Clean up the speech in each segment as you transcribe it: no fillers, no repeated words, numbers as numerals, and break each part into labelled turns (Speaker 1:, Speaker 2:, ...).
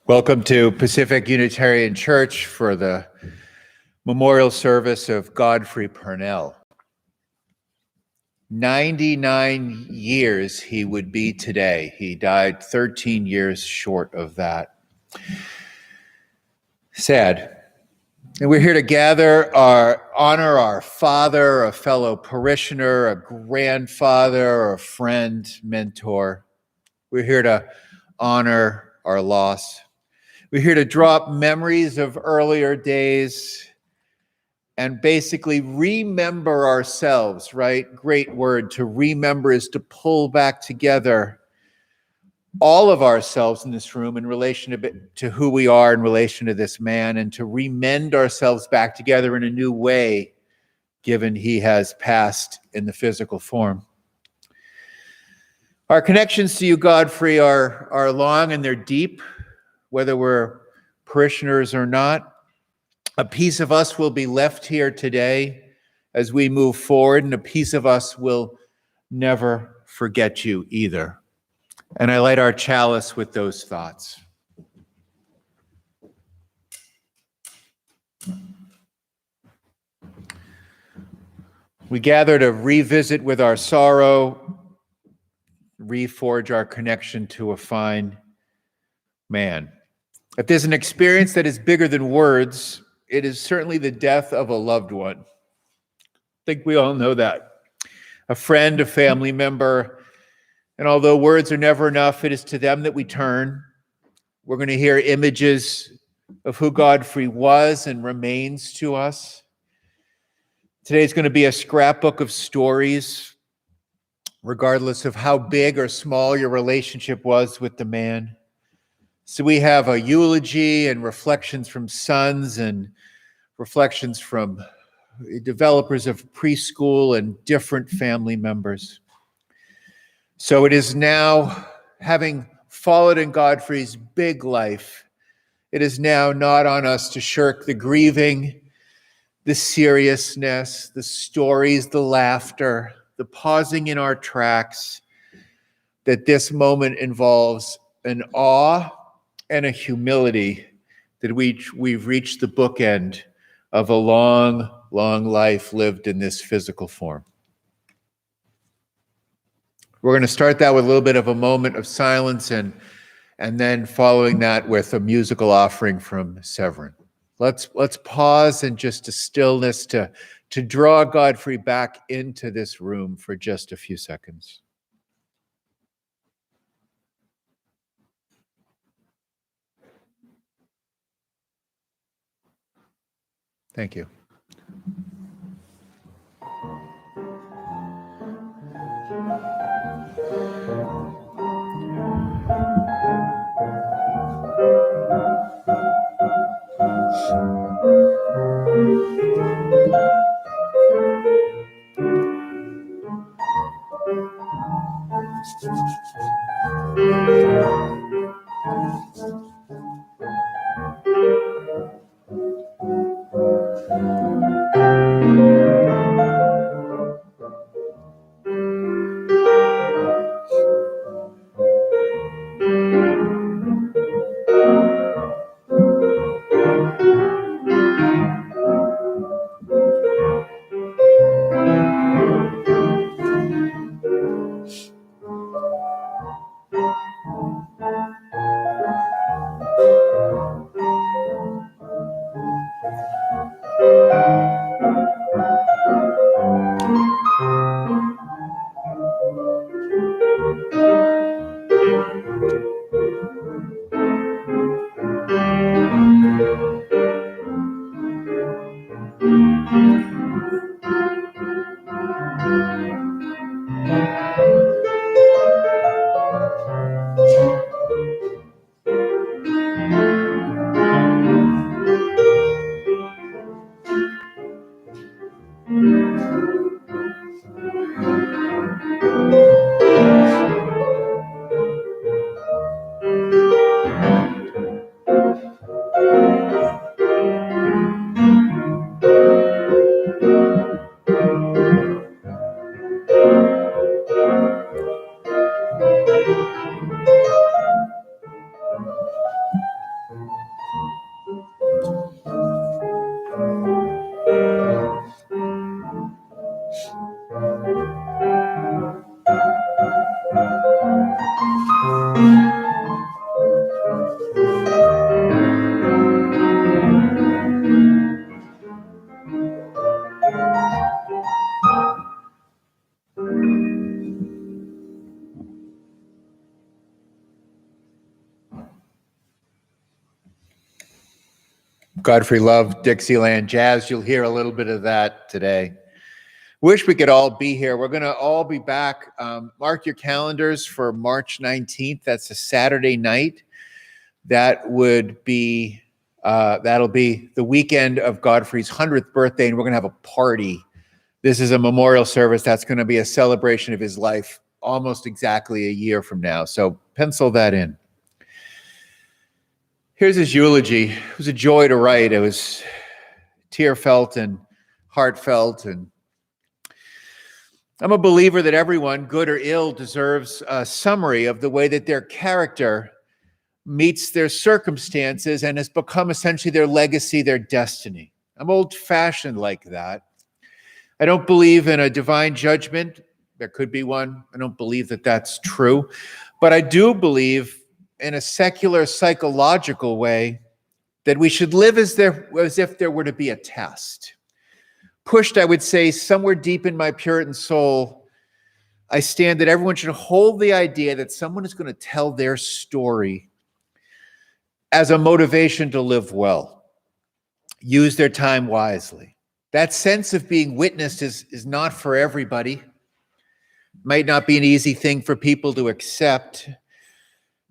Speaker 1: Welcome to Pacific Unitarian Church for the memorial service of Godfrey Pernell. 99 years he would be today. He died 13 years short of that. Sad. And we're here to honor our father, a fellow parishioner, a grandfather, a friend, mentor. We're here to honor our loss. We're here to drop memories of earlier days and basically remember ourselves, right? Great word. To remember is to pull back together all of ourselves in this room in relation to who we are in relation to this man, and to remend ourselves back together in a new way, given he has passed in the physical form. Our connections to you, Godfrey, are long and they're deep. Whether we're parishioners or not, a piece of us will be left here today as we move forward, and a piece of us will never forget you either. And I light our chalice with those thoughts. We gather to revisit with our sorrow, reforge our connection to a fine man. If there's an experience that is bigger than words, it is certainly the death of a loved one. I think we all know that. A friend, a family member, and although words are never enough, it is to them that we turn. We're going to hear images of who Godfrey was and remains to us. Today's going to be a scrapbook of stories, regardless of how big or small your relationship was with the man. So we have a eulogy and reflections from sons and reflections from developers of Preschool and different family members. So it is now, having followed in Godfrey's big life, it is now not on us to shirk the grieving, the seriousness, the stories, the laughter, the pausing in our tracks, that this moment involves an awe and a humility that we've reached the bookend of a long, long life lived in this physical form. We're going to start that with a little bit of a moment of silence, and then following that with a musical offering from Severin. Let's pause in just a stillness to draw Godfrey back into this room for just a few seconds. Thank you. Godfrey loved Dixieland jazz. You'll hear a little bit of that today. Wish we could all be here. We're going to all be back. Mark your calendars for March 19th. That's a Saturday night. That would be, that'll be the weekend of Godfrey's 100th birthday, and we're going to have a party. This is a memorial service. That's going to be a celebration of his life almost exactly a year from now. So pencil that in. Here's his eulogy. It was a joy to write. It was tear-felt and heartfelt. And I'm a believer that everyone, good or ill, deserves a summary of the way that their character meets their circumstances and has become essentially their legacy, their destiny. I'm old-fashioned like that. I don't believe in a divine judgment. There could be one. I don't believe that that's true. But I do believe in a secular psychological way that we should live as if there were to be a test. Pushed, I would say, somewhere deep in my Puritan soul, I stand that everyone should hold the idea that someone is going to tell their story as a motivation to live well, use their time wisely. That sense of being witnessed is not for everybody. Might not be an easy thing for people to accept.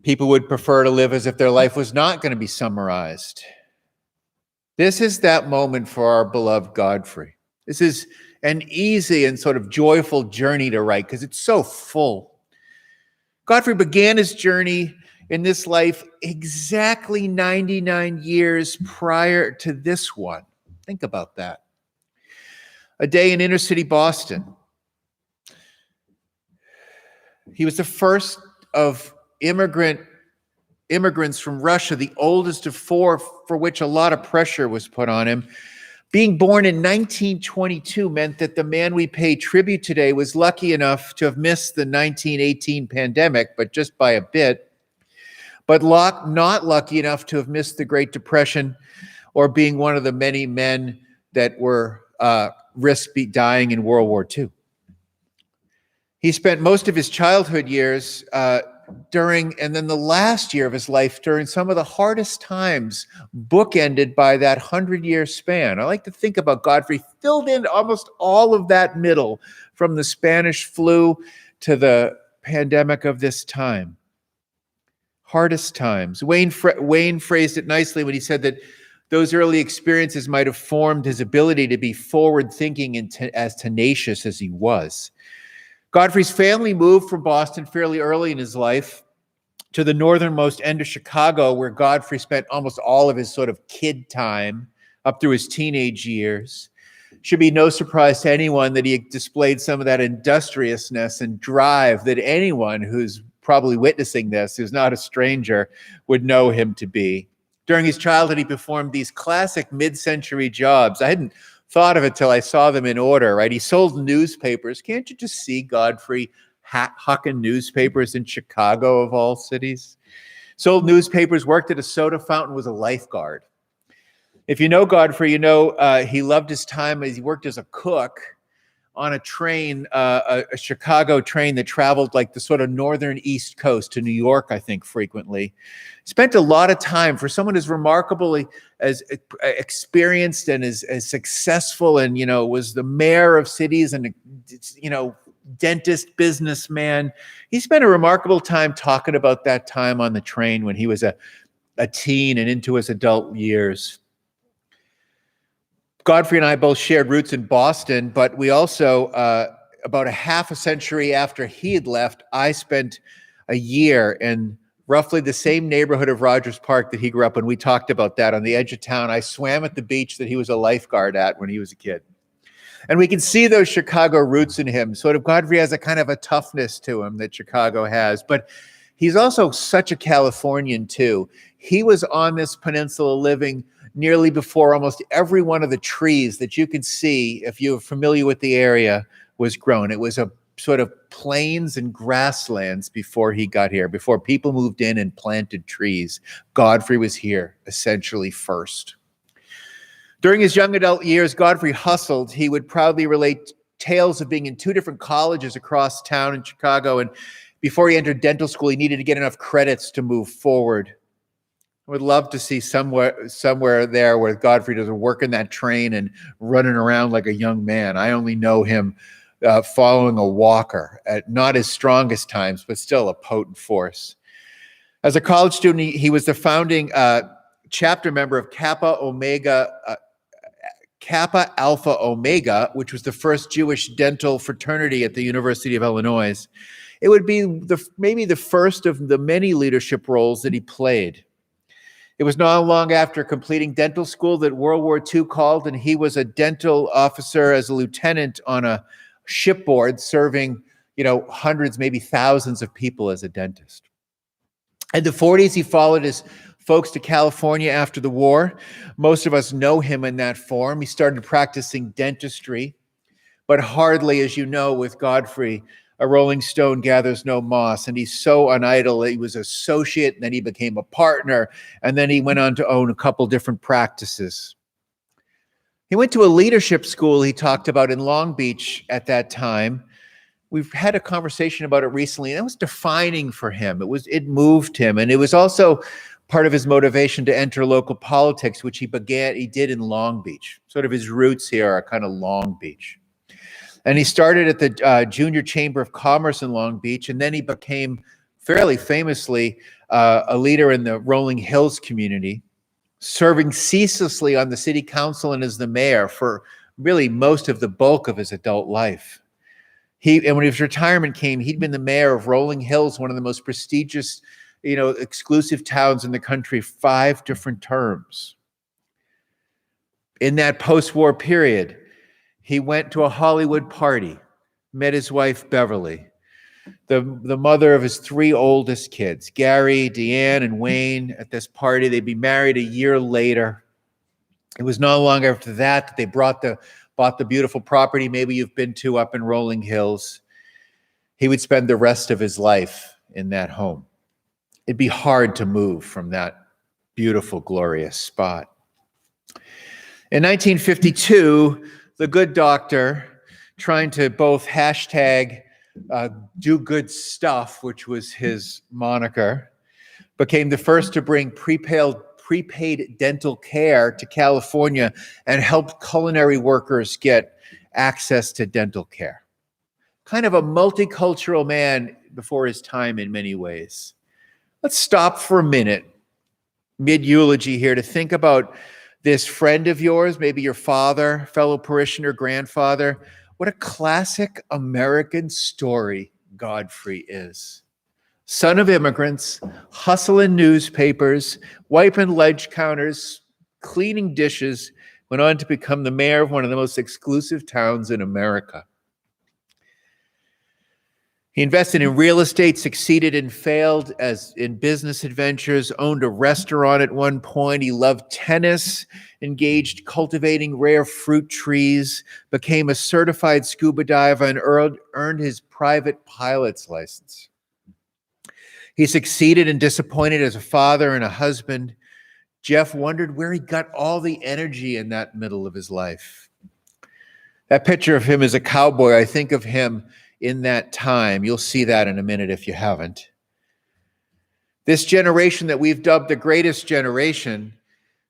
Speaker 1: People would prefer to live as if their life was not going to be summarized. This is that moment for our beloved Godfrey. This is an easy and sort of joyful journey to write because it's so full. Godfrey began his journey in this life exactly 99 years prior to this one. Think about that. A day in inner city Boston. He was the first of immigrants from Russia, the oldest of four, for which a lot of pressure was put on him. Being born in 1922 meant that the man we pay tribute today was lucky enough to have missed the 1918 pandemic, but just by a bit, but not lucky enough to have missed the Great Depression or being one of the many men that were risked dying in World War II. He spent most of his childhood years and then the last year of his life during some of the hardest times, bookended by that 100-year span. I like to think about Godfrey filled in almost all of that middle, from the Spanish flu to the pandemic of this time. Hardest times. Wayne phrased it nicely when he said that those early experiences might have formed his ability to be forward-thinking and as tenacious as he was. Godfrey's family moved from Boston fairly early in his life to the northernmost end of Chicago, where Godfrey spent almost all of his sort of kid time up through his teenage years. Should be no surprise to anyone that he displayed some of that industriousness and drive that anyone who's probably witnessing this, who's not a stranger, would know him to be. During his childhood, he performed these classic mid-century jobs. I hadn't thought of it till I saw them in order, right? He sold newspapers. Can't you just see Godfrey hucking newspapers in Chicago, of all cities? Sold newspapers, worked at a soda fountain, was a lifeguard. If you know Godfrey, you know he loved his time as he worked as a cook on a train, a Chicago train that traveled like the sort of northern East Coast to New York, I think, frequently. Spent a lot of time, for someone as remarkably as experienced and as successful, and, you know, was the mayor of cities and, you know, dentist, businessman. He spent a remarkable time talking about that time on the train when he was a teen and into his adult years. Godfrey and I both shared roots in Boston, but we also, about a half a century after he had left, I spent a year in roughly the same neighborhood of Rogers Park that he grew up in. We talked about that on the edge of town. I swam at the beach that he was a lifeguard at when he was a kid. And we can see those Chicago roots in him. Sort of Godfrey has a kind of a toughness to him that Chicago has, but he's also such a Californian too. He was on this peninsula living nearly before almost every one of the trees that you can see, if you're familiar with the area, was grown. It was a sort of plains and grasslands before he got here, before people moved in and planted trees. Godfrey was here essentially first. During his young adult years, Godfrey hustled. He would proudly relate tales of being in 2 different colleges across town in Chicago, and before he entered dental school, he needed to get enough credits to move forward. I would love to see somewhere there where Godfrey does work in that train and running around like a young man. I only know him following a walker at not his strongest times, but still a potent force. As a college student, he was the founding chapter member of Kappa Alpha Omega, which was the first Jewish dental fraternity at the University of Illinois. It would be maybe the first of the many leadership roles that he played. It was not long after completing dental school that World War II called, and he was a dental officer as a lieutenant on a shipboard serving, hundreds, maybe thousands of people as a dentist. In the 40s, he followed his folks to California after the war. Most of us know him in that form. He started practicing dentistry, but hardly, as you know, with Godfrey, a rolling stone gathers no moss, and he's so unidle. He was associate, and then he became a partner, and then he went on to own a couple different practices. He went to a leadership school he talked about in Long Beach at that time. We've had a conversation about it recently, and that was defining for him. It moved him, and it was also part of his motivation to enter local politics, which he did in Long Beach. Sort of his roots here are kind of Long Beach. And he started at the Junior Chamber of Commerce in Long Beach, and then he became fairly famously a leader in the Rolling Hills community, serving ceaselessly on the city council and as the mayor for really most of the bulk of his adult life. And when his retirement came, he'd been the mayor of Rolling Hills, one of the most prestigious, exclusive towns in the country, 5 different terms. In that post-war period, he went to a Hollywood party, met his wife, Beverly, the mother of his 3 oldest kids, Gary, Deanne, and Wayne. At this party, they'd be married a year later. It was not long after that they bought the beautiful property maybe you've been to up in Rolling Hills. He would spend the rest of his life in that home. It'd be hard to move from that beautiful, glorious spot. In 1952, the good doctor, trying to both hashtag do good stuff, which was his moniker, became the first to bring prepaid dental care to California and helped culinary workers get access to dental care. Kind of a multicultural man before his time in many ways. Let's stop for a minute, mid-eulogy here, to think about this friend of yours, maybe your father, fellow parishioner, grandfather. What a classic American story Godfrey is. Son of immigrants, hustling newspapers, wiping ledge counters, cleaning dishes, went on to become the mayor of one of the most exclusive towns in America. He invested in real estate, succeeded and failed as in business adventures, owned a restaurant at one point. He loved tennis, engaged cultivating rare fruit trees, became a certified scuba diver, and earned his private pilot's license. He succeeded and disappointed as a father and a husband. Jeff wondered where he got all the energy in that middle of his life. That picture of him as a cowboy, I think of him in that time. You'll see that in a minute if you haven't. This generation that we've dubbed the greatest generation,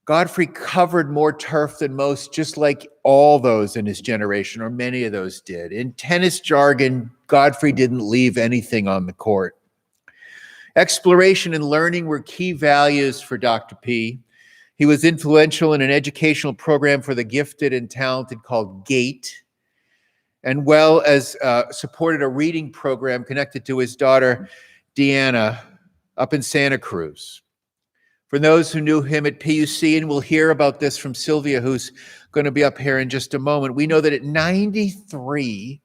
Speaker 1: Godfrey covered more turf than most, just like all those in his generation, or many of those did. In tennis jargon, Godfrey didn't leave anything on the court. Exploration and learning were key values for Dr. P. He was influential in an educational program for the gifted and talented called GATE, and well as supported a reading program connected to his daughter, Deanna, up in Santa Cruz. For those who knew him at PUC, and we'll hear about this from Sylvia, who's going to be up here in just a moment, we know that at 93,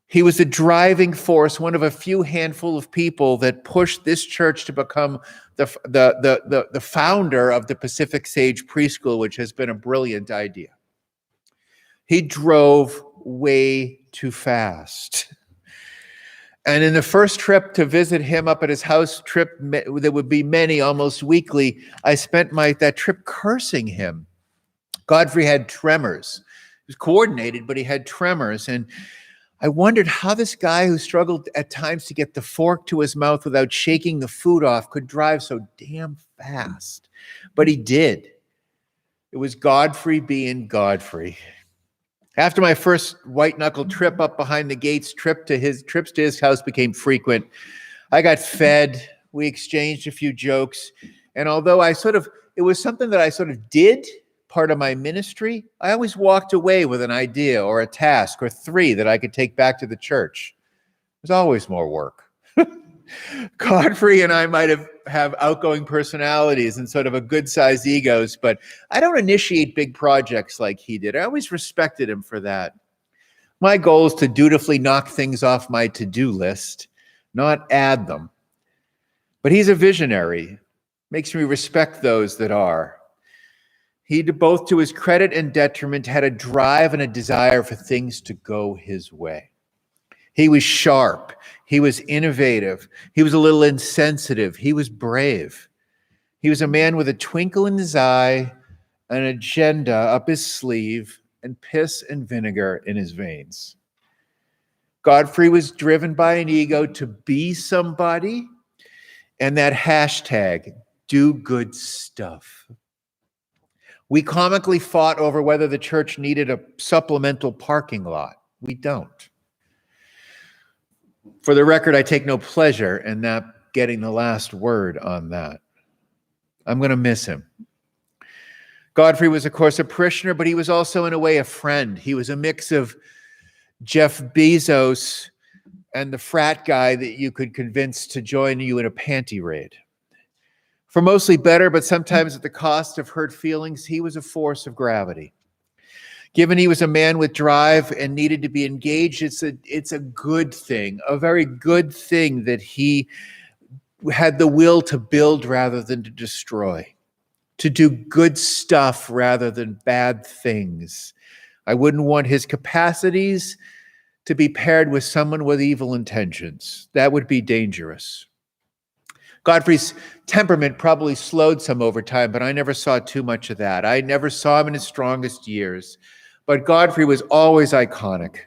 Speaker 1: he was the driving force, one of a few handful of people that pushed this church to become the founder of the Pacific Sage Preschool, which has been a brilliant idea. He drove way too fast. And in the first trip to visit him up at his house, trip there would be many, almost weekly, I spent that trip cursing him. Godfrey had tremors. He was coordinated, but he had tremors. And I wondered how this guy who struggled at times to get the fork to his mouth without shaking the food off could drive so damn fast. But he did. It was Godfrey being Godfrey. After my first white-knuckle trip up behind the gates, trips to his house became frequent. I got fed. We exchanged a few jokes. And although it was something that I sort of did, part of my ministry, I always walked away with an idea or a task or 3 that I could take back to the church. There's always more work. Godfrey and I might have outgoing personalities and sort of a good-sized egos, but I don't initiate big projects like he did. I always respected him for that. My goal is to dutifully knock things off my to-do list, not add them. But he's a visionary. Makes me respect those that are. He, both to his credit and detriment, had a drive and a desire for things to go his way. He was sharp. He was innovative. He was a little insensitive. He was brave. He was a man with a twinkle in his eye, an agenda up his sleeve, and piss and vinegar in his veins. Godfrey was driven by an ego to be somebody, and that hashtag, do good stuff. We comically fought over whether the church needed a supplemental parking lot. We don't. For the record, I take no pleasure in not getting the last word on that. I'm going to miss him. Godfrey was, of course, a parishioner, but he was also, in a way, a friend. He was a mix of Jeff Bezos and the frat guy that you could convince to join you in a panty raid. For mostly better, but sometimes at the cost of hurt feelings, he was a force of gravity. Given he was a man with drive and needed to be engaged, it's a good thing, a very good thing that he had the will to build rather than to destroy, to do good stuff rather than bad things. I wouldn't want his capacities to be paired with someone with evil intentions. That would be dangerous. Godfrey's temperament probably slowed some over time, but I never saw too much of that. I never saw him in his strongest years. But Godfrey was always iconic.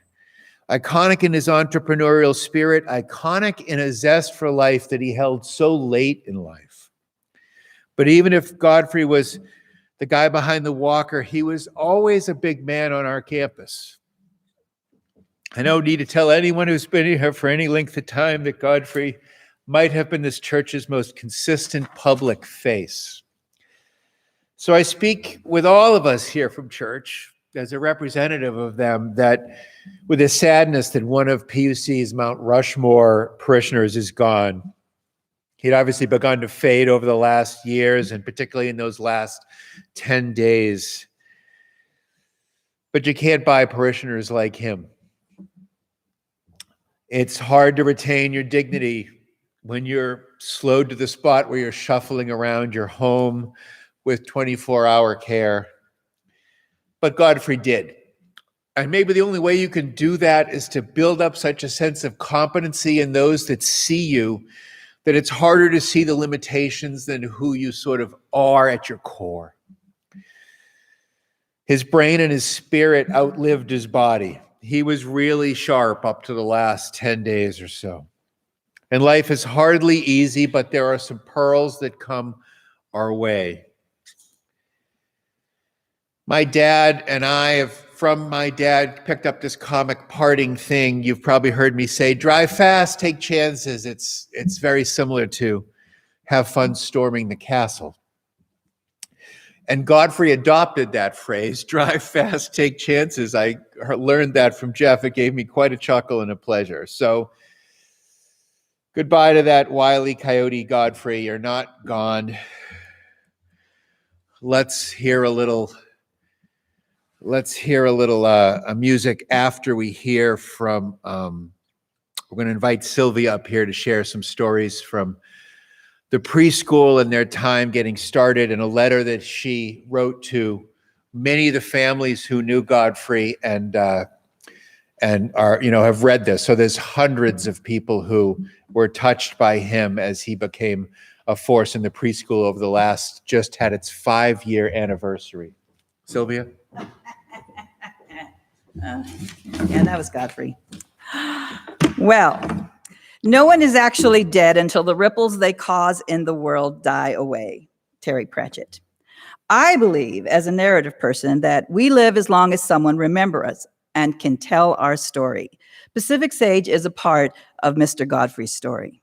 Speaker 1: Iconic in his entrepreneurial spirit, iconic in a zest for life that he held so late in life. But even if Godfrey was the guy behind the walker, he was always a big man on our campus. I don't need to tell anyone who's been here for any length of time that Godfrey might have been this church's most consistent public face. So I speak with all of us here from church as a representative of them, that with a sadness that one of PUC's Mount Rushmore parishioners is gone. He'd obviously begun to fade over the last years, and particularly in those last 10 days. But you can't buy parishioners like him. It's hard to retain your dignity when you're slowed to the spot where you're shuffling around your home with 24-hour care. But Godfrey did. And maybe the only way you can do that is to build up such a sense of competency in those that see you that it's harder to see the limitations than who you sort of are at your core. His brain and his spirit outlived his body. He was really sharp up to the last 10 days or so. And life is hardly easy, but there are some pearls that come our way. My dad and I have, from my dad, picked up this comic parting thing. You've probably heard me say, drive fast, take chances. It's very similar to have fun storming the castle. And Godfrey adopted that phrase, drive fast, take chances. I learned that from Jeff. It gave me quite a chuckle and a pleasure. So goodbye to that wily coyote, Godfrey. You're not gone. Let's hear a little music after we hear from, we're going to invite Sylvia up here to share some stories from the preschool and their time getting started, and a letter that she wrote to many of the families who knew Godfrey. And and are, have read this. So there's hundreds of people who were touched by him as he became a force in the preschool over the last, just had its 5-year anniversary. Sylvia?
Speaker 2: Yeah, that was Godfrey. Well, no one is actually dead until the ripples they cause in the world die away. Terry Pratchett. I believe, as a narrative person, that we live as long as someone remembers us and can tell our story. Pacific Sage is a part of Mr. Godfrey's story.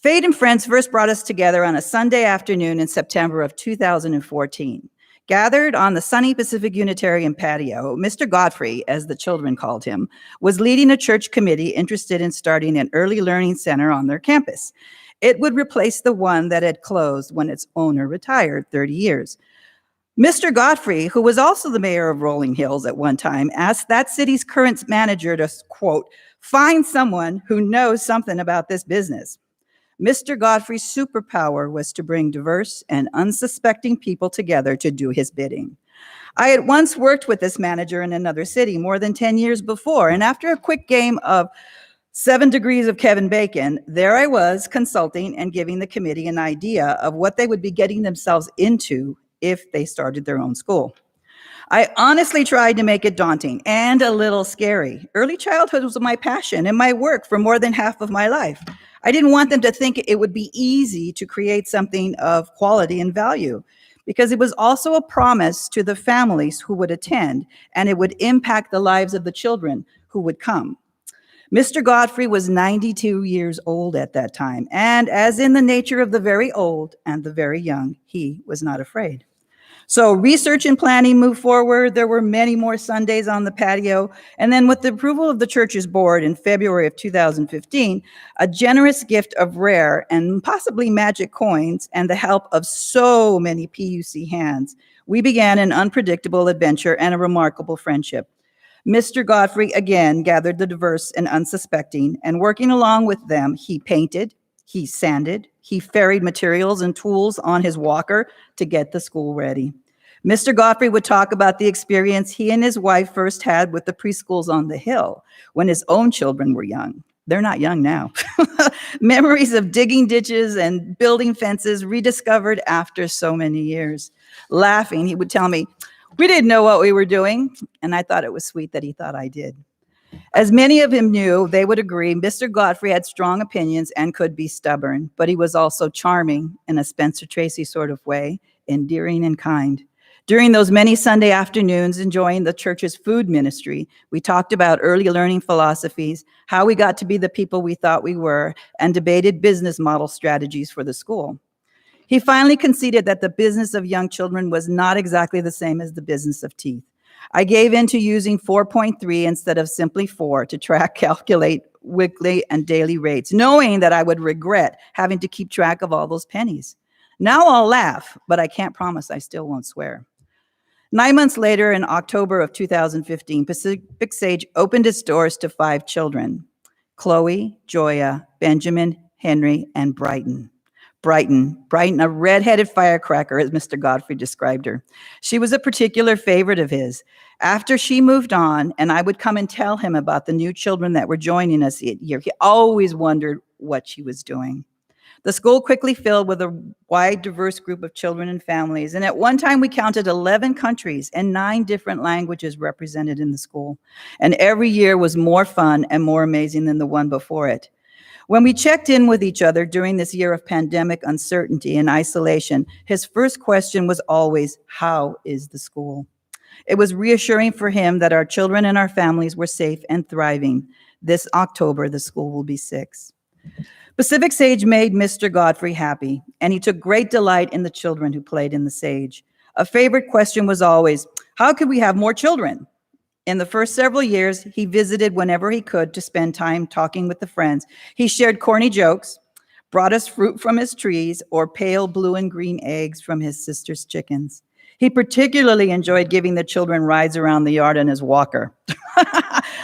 Speaker 2: Fate and friends first brought us together on a Sunday afternoon in September of 2014. Gathered on the sunny Pacific Unitarian patio, Mr. Godfrey, as the children called him, was leading a church committee interested in starting an early learning center on their campus. It would replace the one that had closed when its owner retired 30 years. Mr. Godfrey, who was also the mayor of Rolling Hills at one time, asked that city's current manager to, quote, find someone who knows something about this business. Mr. Godfrey's superpower was to bring diverse and unsuspecting people together to do his bidding. I had once worked with this manager in another city more than 10 years before, and after a quick game of 7 degrees of Kevin Bacon, there I was consulting and giving the committee an idea of what they would be getting themselves into if they started their own school. I honestly tried to make it daunting and a little scary. Early childhood was my passion and my work for more than half of my life. I didn't want them to think it would be easy to create something of quality and value, because it was also a promise to the families who would attend, and it would impact the lives of the children who would come. Mr. Godfrey was 92 years old at that time, and as in the nature of the very old and the very young, he was not afraid. So research and planning moved forward. There were many more Sundays on the patio. And then with the approval of the church's board in February of 2015, a generous gift of rare and possibly magic coins and the help of so many PUC hands, we began an unpredictable adventure and a remarkable friendship. Mr. Godfrey again gathered the diverse and unsuspecting, and working along with them, he painted, he sanded, he ferried materials and tools on his walker to get the school ready. Mr. Godfrey would talk about the experience he and his wife first had with the preschools on the hill when his own children were young. They're not young now. Memories of digging ditches and building fences rediscovered after so many years. Laughing, he would tell me, we didn't know what we were doing, and I thought it was sweet that he thought I did. As many of him knew, they would agree, Mr. Godfrey had strong opinions and could be stubborn, but he was also charming in a Spencer Tracy sort of way, endearing and kind. During those many Sunday afternoons enjoying the church's food ministry, we talked about early learning philosophies, how we got to be the people we thought we were, and debated business model strategies for the school. He finally conceded that the business of young children was not exactly the same as the business of teeth. I gave in to using 4.3 instead of simply 4 to calculate weekly and daily rates, knowing that I would regret having to keep track of all those pennies. Now I'll laugh, but I can't promise I still won't swear. 9 months later, in October of 2015, Pacific Sage opened its doors to 5 children: Chloe, Joya, Benjamin, Henry, and Brighton, a red-headed firecracker, as Mr. Godfrey described her. She was a particular favorite of his. After she moved on, and I would come and tell him about the new children that were joining us each year, he always wondered what she was doing. The school quickly filled with a wide, diverse group of children and families, and at one time we counted 11 countries and 9 different languages represented in the school. And every year was more fun and more amazing than the one before it. When we checked in with each other during this year of pandemic uncertainty and isolation, his first question was always, how is the school? It was reassuring for him that our children and our families were safe and thriving. This October, the school will be 6. Pacific Sage made Mr. Godfrey happy, and he took great delight in the children who played in the Sage. A favorite question was always, how could we have more children? In the first several years, he visited whenever he could to spend time talking with the friends. He shared corny jokes, brought us fruit from his trees, or pale blue and green eggs from his sister's chickens. He particularly enjoyed giving the children rides around the yard in his walker.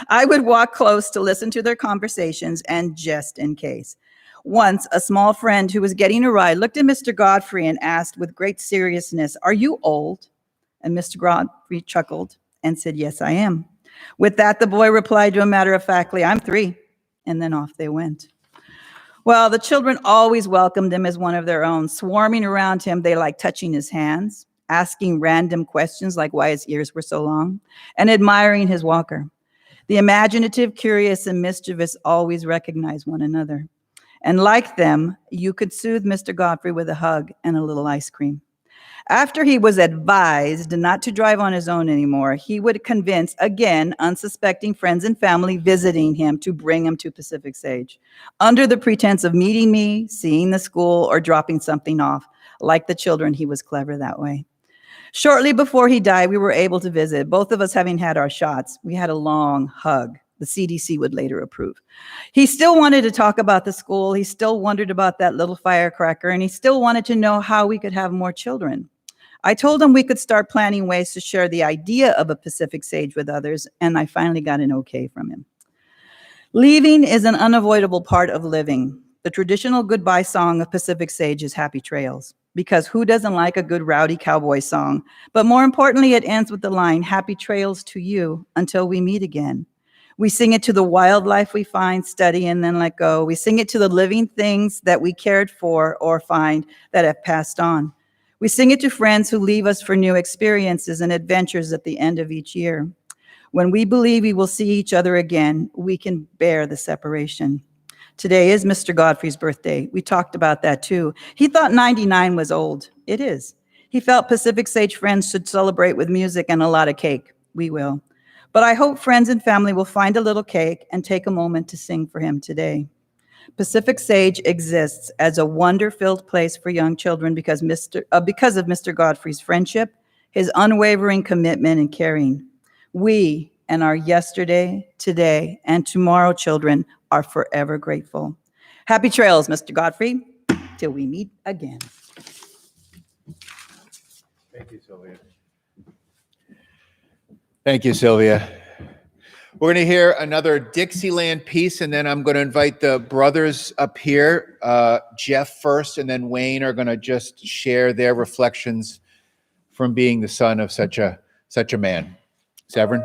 Speaker 2: I would walk close to listen to their conversations and just in case. Once, a small friend who was getting a ride looked at Mr. Godfrey and asked with great seriousness, "Are you old?" And Mr. Godfrey chuckled and said, "Yes, I am." With that, the boy replied to him matter-of-factly, "I'm 3." And then off they went. Well, the children always welcomed him as one of their own. Swarming around him, they liked touching his hands, asking random questions like why his ears were so long, and admiring his walker. The imaginative, curious, and mischievous always recognized one another. And like them, you could soothe Mr. Godfrey with a hug and a little ice cream. After he was advised not to drive on his own anymore, he would convince, again, unsuspecting friends and family visiting him to bring him to Pacific Sage, under the pretense of meeting me, seeing the school, or dropping something off. Like the children, he was clever that way. Shortly before he died, we were able to visit, both of us having had our shots. We had a long hug. The CDC would later approve. He still wanted to talk about the school. He still wondered about that little firecracker, and he still wanted to know how we could have more children. I told him we could start planning ways to share the idea of a Pacific Sage with others, and I finally got an okay from him. Leaving is an unavoidable part of living. The traditional goodbye song of Pacific Sage is Happy Trails, because who doesn't like a good rowdy cowboy song? But more importantly, it ends with the line, "Happy trails to you until we meet again." We sing it to the wildlife we find, study, and then let go. We sing it to the living things that we cared for or find that have passed on. We sing it to friends who leave us for new experiences and adventures at the end of each year. When we believe we will see each other again, we can bear the separation. Today is Mr. Godfrey's birthday. We talked about that too. He thought 99 was old. It is. He felt Pacific Sage friends should celebrate with music and a lot of cake. We will. But I hope friends and family will find a little cake and take a moment to sing for him today. Pacific Sage exists as a wonder-filled place for young children because of Mr. Godfrey's friendship, his unwavering commitment and caring. We and our yesterday, today, and tomorrow children are forever grateful. Happy trails, Mr. Godfrey, till we meet again.
Speaker 1: Thank you, Sylvia. Thank you, Sylvia. We're going to hear another Dixieland piece, and then I'm going to invite the brothers up here. Jeff first, and then Wayne are going to just share their reflections from being the son of such a man. Severin.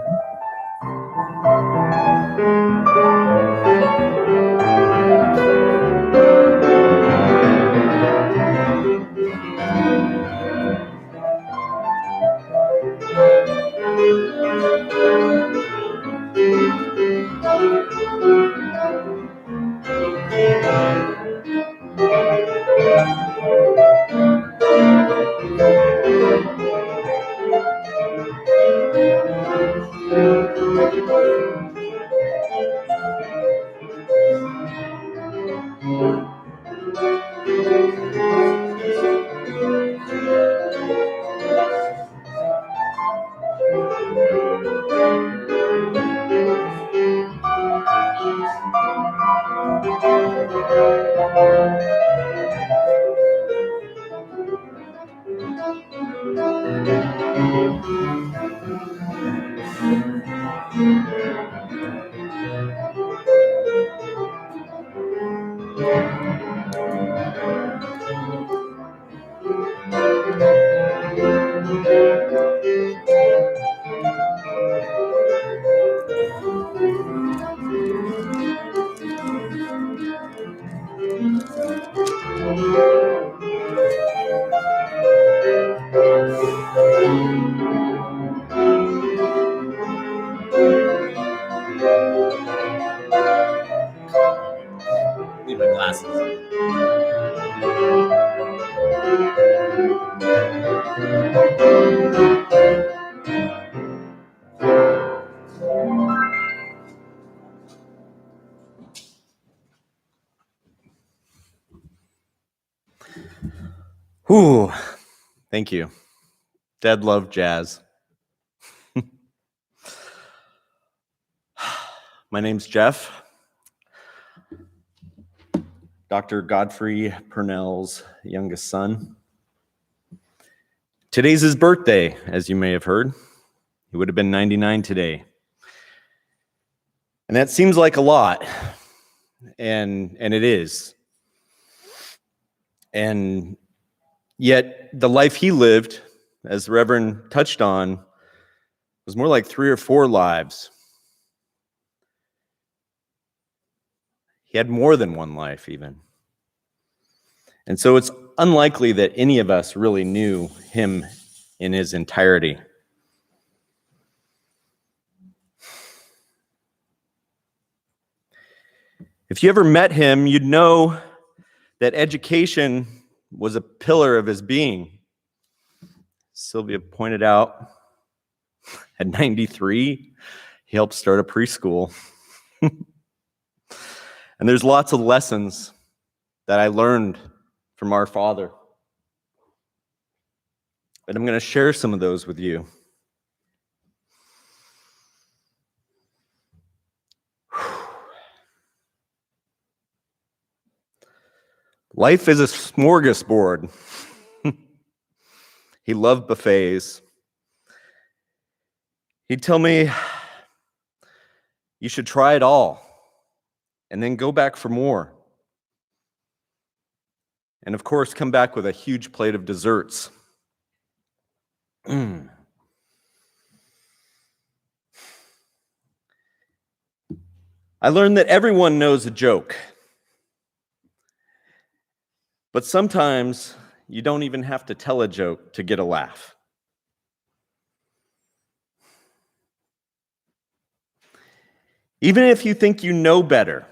Speaker 3: Need my glasses. Whew. Thank you. Dad loved jazz. My name's Jeff. Dr. Godfrey Pernell's youngest son. Today's his birthday, as you may have heard. He would have been 99 today. And that seems like a lot. And it is. And yet the life he lived, as the Reverend touched on, was more like 3 or 4 lives. He had more than one life, even. And so it's unlikely that any of us really knew him in his entirety. If you ever met him, you'd know that education was a pillar of his being. Sylvia pointed out, at 93, he helped start a preschool. And there's lots of lessons that I learned from our father. And I'm going to share some of those with you. Life is a smorgasbord. He loved buffets. He'd tell me, you should try it all, and then go back for more. And of course, come back with a huge plate of desserts. I learned that everyone knows a joke. But sometimes you don't even have to tell a joke to get a laugh. Even if you think you know better,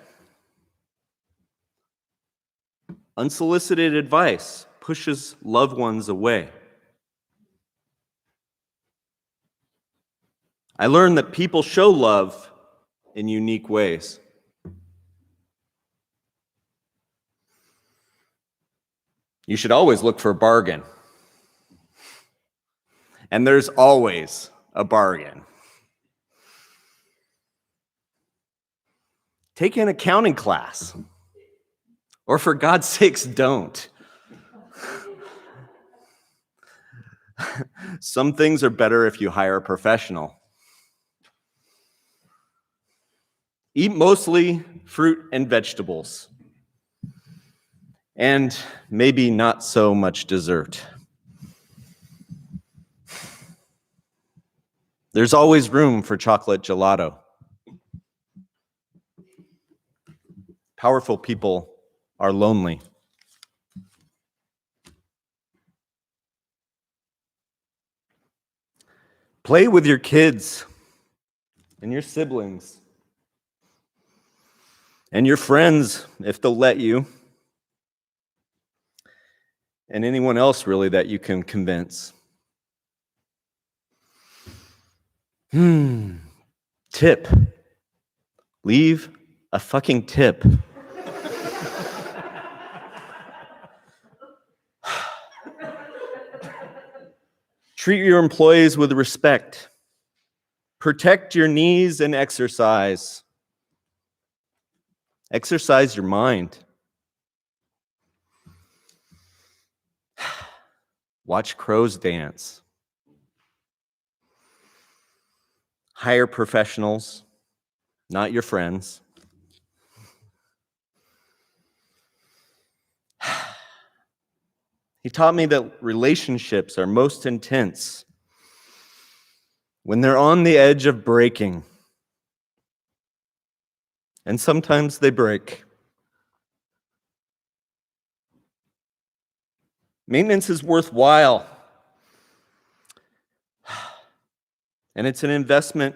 Speaker 3: unsolicited advice pushes loved ones away. I learned that people show love in unique ways. You should always look for a bargain. And there's always a bargain. Take an accounting class. Or for God's sakes, don't. Some things are better if you hire a professional. Eat mostly fruit and vegetables. And maybe not so much dessert. There's always room for chocolate gelato. Powerful people are lonely. Play with your kids and your siblings and your friends, if they'll let you. And anyone else, really, that you can convince. Tip. Leave a fucking tip. Treat your employees with respect. Protect your knees and exercise. Exercise your mind. Watch crows dance. Hire professionals, not your friends. He taught me that relationships are most intense when they're on the edge of breaking. And sometimes they break. Maintenance is worthwhile. And it's an investment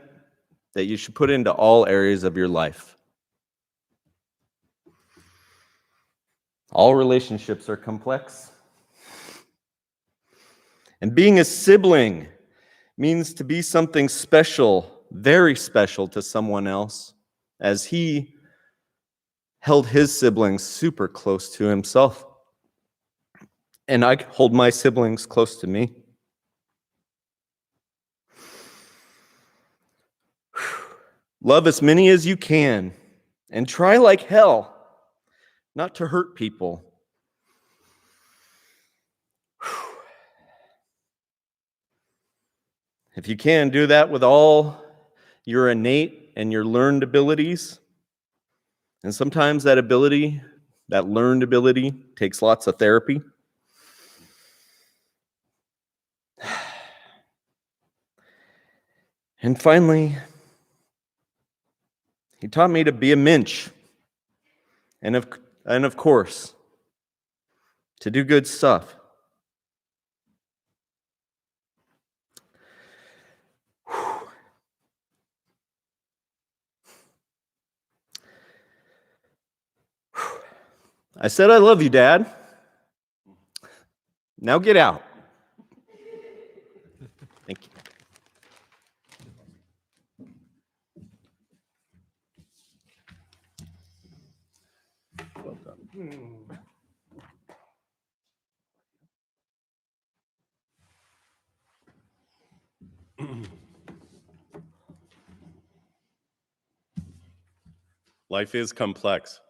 Speaker 3: that you should put into all areas of your life. All relationships are complex. And being a sibling means to be something special, very special to someone else, as he held his siblings super close to himself. And I hold my siblings close to me. Love as many as you can, and try like hell not to hurt people. If you can, do that with all your innate and your learned abilities. And sometimes that learned ability, takes lots of therapy. And finally, he taught me to be a minch. and of course, to do good stuff. I said I love you, Dad. Now get out. Thank you. Well done. Life is complex.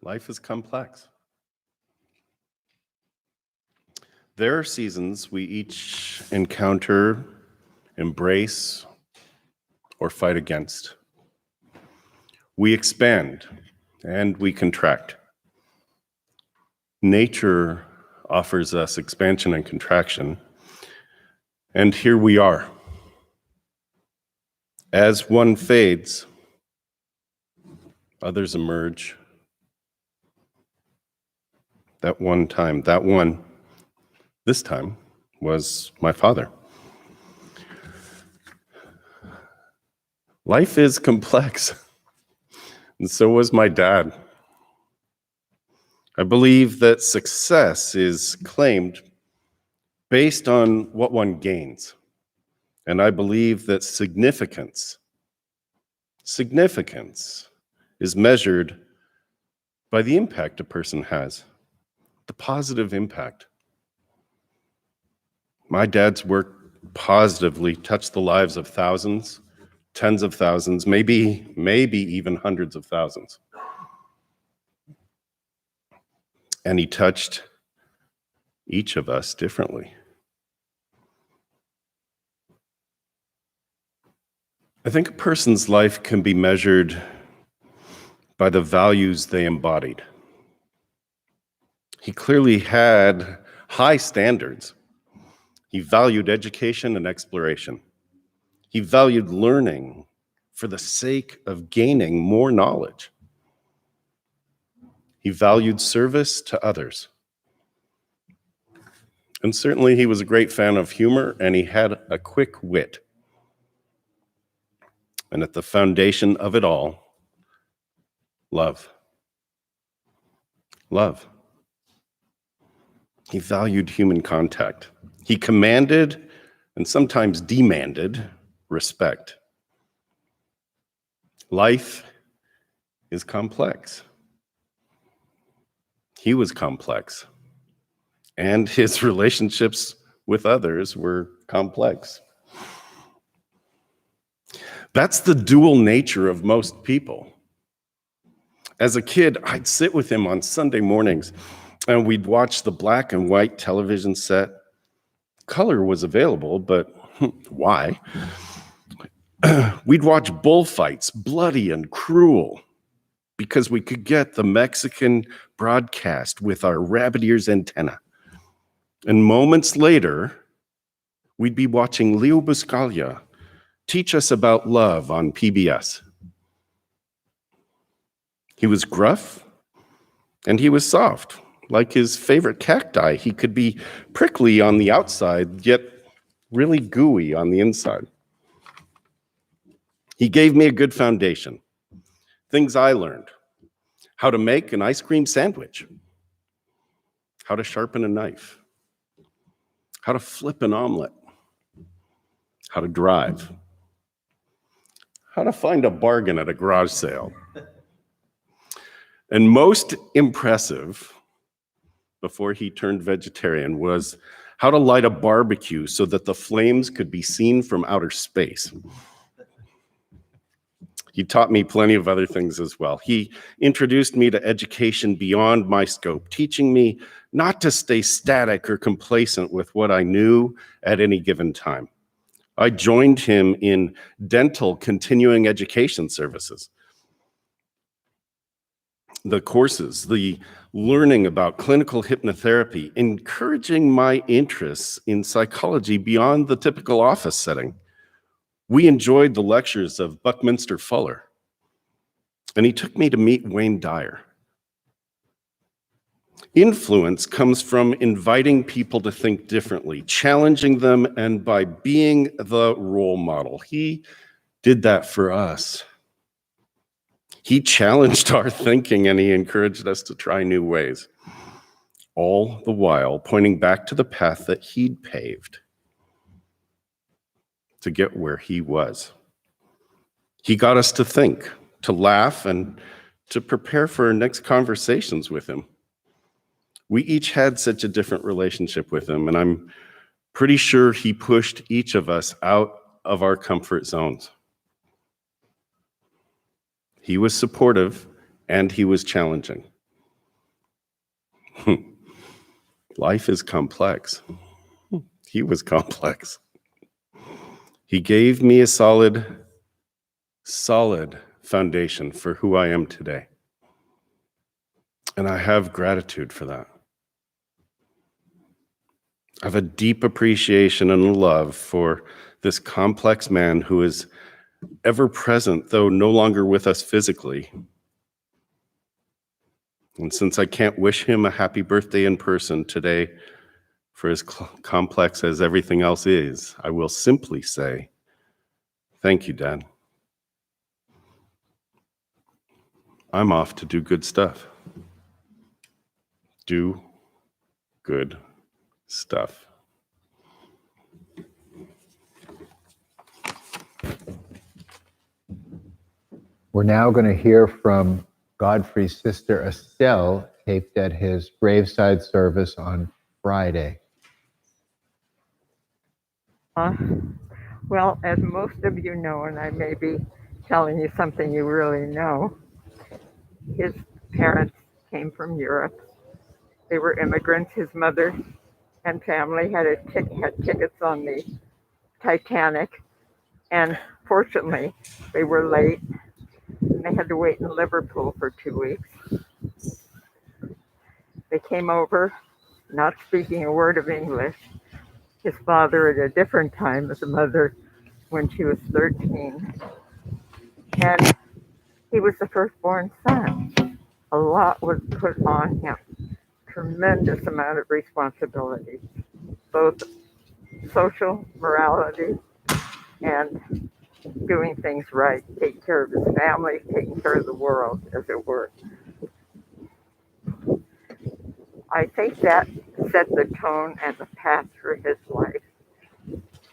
Speaker 3: Life is complex. There are seasons we each encounter, embrace, or fight against. We expand and we contract. Nature offers us expansion and contraction, and here we are. As one fades, others emerge. This time, was my father. Life is complex, and so was my dad. I believe that success is claimed based on what one gains. And I believe that significance is measured by the impact a person has, the positive impact. My dad's work positively touched the lives of thousands, tens of thousands, maybe even hundreds of thousands. And he touched each of us differently. I think a person's life can be measured by the values they embodied. He clearly had high standards. He valued education and exploration. He valued learning for the sake of gaining more knowledge. He valued service to others. And certainly he was a great fan of humor, and he had a quick wit. And at the foundation of it all, love. Love. He valued human contact. He commanded and sometimes demanded respect. Life is complex. He was complex, and his relationships with others were complex. That's the dual nature of most people. As a kid, I'd sit with him on Sunday mornings, and we'd watch the black and white television set. Color was available, but why? We'd watch bullfights, bloody and cruel, because we could get the Mexican broadcast with our rabbit ears antenna. And moments later, we'd be watching Leo Buscaglia teach us about love on PBS. He was gruff, and he was soft. Like his favorite cacti, he could be prickly on the outside, yet really gooey on the inside. He gave me a good foundation. Things I learned: how to make an ice cream sandwich, how to sharpen a knife, how to flip an omelet, how to drive, how to find a bargain at a garage sale. And most impressive, before he turned vegetarian, was how to light a barbecue so that the flames could be seen from outer space. He taught me plenty of other things as well. He introduced me to education beyond my scope, teaching me not to stay static or complacent with what I knew at any given time. I joined him in dental continuing education services. The courses, the learning about clinical hypnotherapy, encouraging my interests in psychology beyond the typical office setting.
Speaker 4: We enjoyed the lectures of Buckminster Fuller, and he took me to meet Wayne Dyer. Influence comes from inviting people to think differently, challenging them, and by being the role model. He did that for us. He challenged our thinking and he encouraged us to try new ways, all the while pointing back to the path that he'd paved to get where he was. He got us to think, to laugh, and to prepare for our next conversations with him. We each had such a different relationship with him, and I'm pretty sure he pushed each of us out of our comfort zones. He was supportive and he was challenging. Life is complex. He was complex. He gave me a solid foundation for who I am today. And I have gratitude for that. I have a deep appreciation and love for this complex man who is ever present, though no longer with us physically. And since I can't wish him a happy birthday in person today, for as complex as everything else is, I will simply say, thank you, Dad. I'm off to do good stuff. Do good stuff.
Speaker 1: We're now going to hear from Godfrey's sister Estelle, taped at his graveside service on Friday.
Speaker 5: Well, as most of you know, and I may be telling you something you really know, his parents came from Europe. They were immigrants. His mother and family had tickets on the Titanic, and fortunately, they were late. And they had to wait in Liverpool for 2 weeks. They came over, not speaking a word of English. His father at a different time, his mother when she was 13. And he was the firstborn son. A lot was put on him. Tremendous amount of responsibility, both social morality and doing things right, taking care of his family, taking care of the world, as it were. I think that set the tone and the path for his life.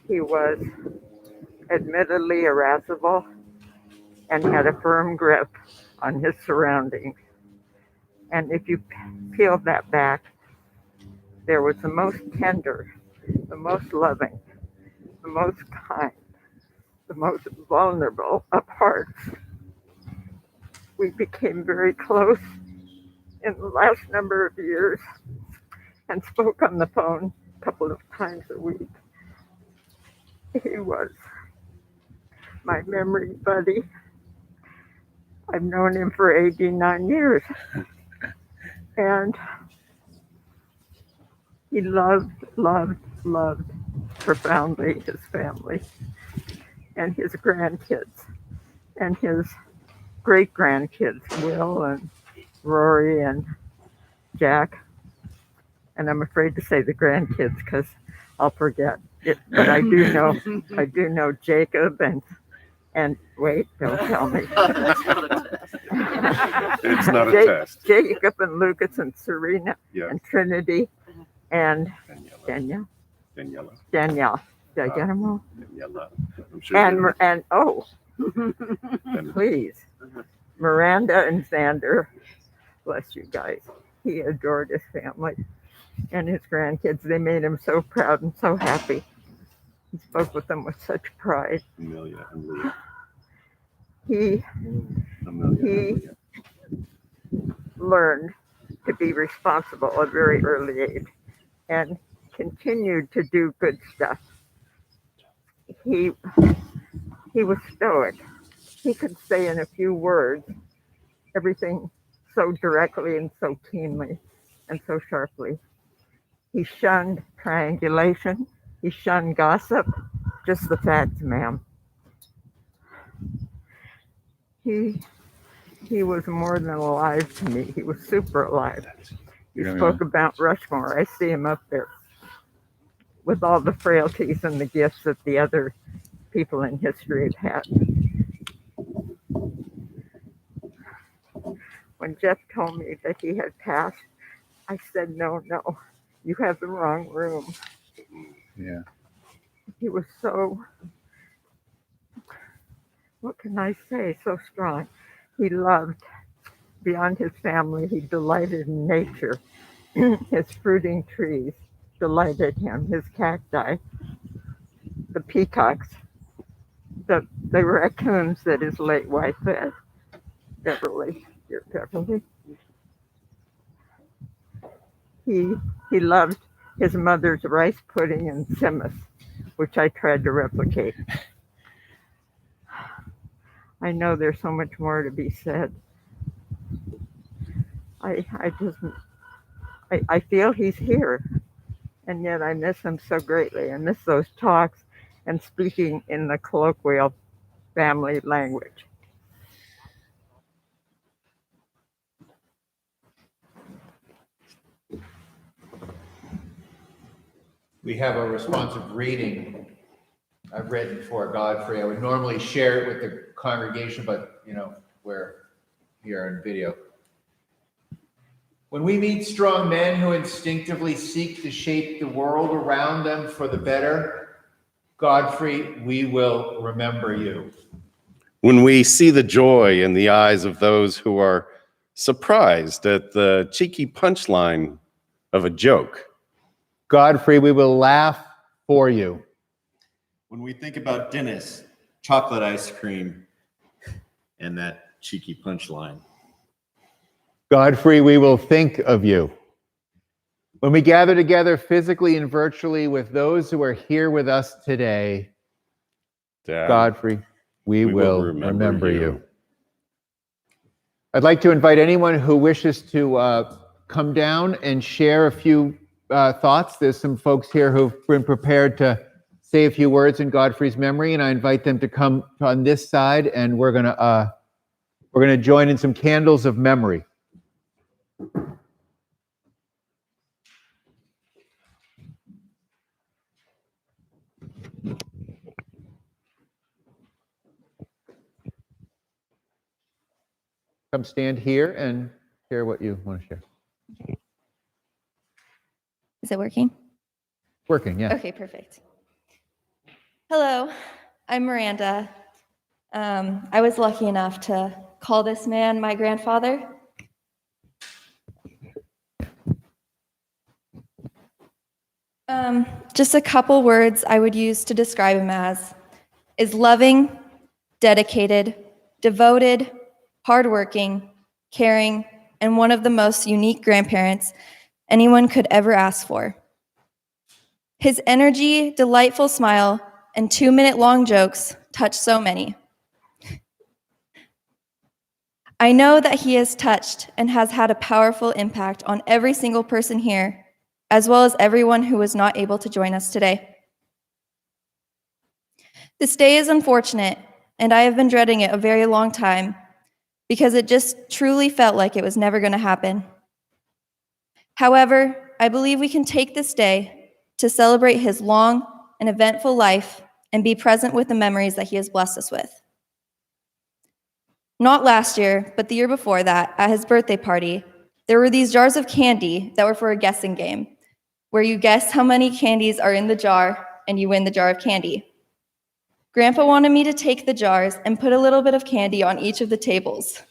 Speaker 5: He was admittedly irascible and had a firm grip on his surroundings. And if you peel that back, there was the most tender, the most loving, the most kind, the most vulnerable of hearts. We became very close in the last number of years and spoke on the phone a couple of times a week. He was my memory buddy. I've known him for 89 years. And he loved profoundly his family and his grandkids and his great-grandkids, Will and Rory and Jack. And I'm afraid to say the grandkids because I'll forget it. But I do know Jacob and wait, don't tell me.
Speaker 4: It's not a test.
Speaker 5: Jacob and Lucas and Serena and Trinity and
Speaker 4: Daniela.
Speaker 5: Danielle. Did I get them all?
Speaker 4: Daniela. I'm sure
Speaker 5: And please, Miranda and Xander, bless you guys. He adored his family and his grandkids. They made him so proud and so happy. He spoke with them with such pride.
Speaker 4: Amelia and Leah.
Speaker 5: He learned to be responsible at a very early age and continued to do good stuff. He was stoic. He could say in a few words everything so directly and so keenly and so sharply. He shunned triangulation. He shunned gossip. Just the facts, ma'am. he was more than alive to me. He was super alive. He
Speaker 1: Yeah,
Speaker 5: spoke about Rushmore. I see him up there with all the frailties and the gifts that the other people in history have had. When Jeff told me that he had passed, I said, no, you have the wrong room.
Speaker 1: Yeah.
Speaker 5: He was so, what can I say, so strong. He loved, beyond his family, he delighted in nature. His fruiting trees delighted him, his cacti, the peacocks, the raccoons that his late wife fed, Beverly, dear Beverly. He loved his mother's rice pudding and simmus, which I tried to replicate. I know there's so much more to be said. I feel he's here, and yet I miss him so greatly. I miss those talks and speaking in the colloquial family language.
Speaker 1: We have a responsive reading I've written for Godfrey. I would normally share it with the congregation, but we're here on video. When we meet strong men who instinctively seek to shape the world around them for the better, Godfrey, we will remember you.
Speaker 4: When we see the joy in the eyes of those who are surprised at the cheeky punchline of a joke,
Speaker 1: Godfrey, we will laugh for you.
Speaker 3: When we think about Dennis, chocolate ice cream, and that cheeky punchline.
Speaker 1: Godfrey, we will think of you. When we gather together physically and virtually with those who are here with us today,
Speaker 4: Dad,
Speaker 1: Godfrey, we will remember you. I'd like to invite anyone who wishes to come down and share a few thoughts. There's some folks here who've been prepared to say a few words in Godfrey's memory, and I invite them to come on this side, and we're gonna join in some candles of memory. Come stand here and share what you want to share.
Speaker 6: Is it working?
Speaker 1: Working, yeah.
Speaker 6: Okay, perfect. Hello, I'm Miranda. I was lucky enough to call this man my grandfather. Just a couple words I would use to describe him as is loving, dedicated, devoted, hardworking, caring, and one of the most unique grandparents anyone could ever ask for. His energy, delightful smile, and 2-minute-long jokes touch so many. I know that he has touched and has had a powerful impact on every single person here, as well as everyone who was not able to join us today. This day is unfortunate, and I have been dreading it a very long time because it just truly felt like it was never going to happen. However, I believe we can take this day to celebrate his long and eventful life and be present with the memories that he has blessed us with. Not last year, but the year before that, at his birthday party, there were these jars of candy that were for a guessing game, where you guess how many candies are in the jar and you win the jar of candy. Grandpa wanted me to take the jars and put a little bit of candy on each of the tables,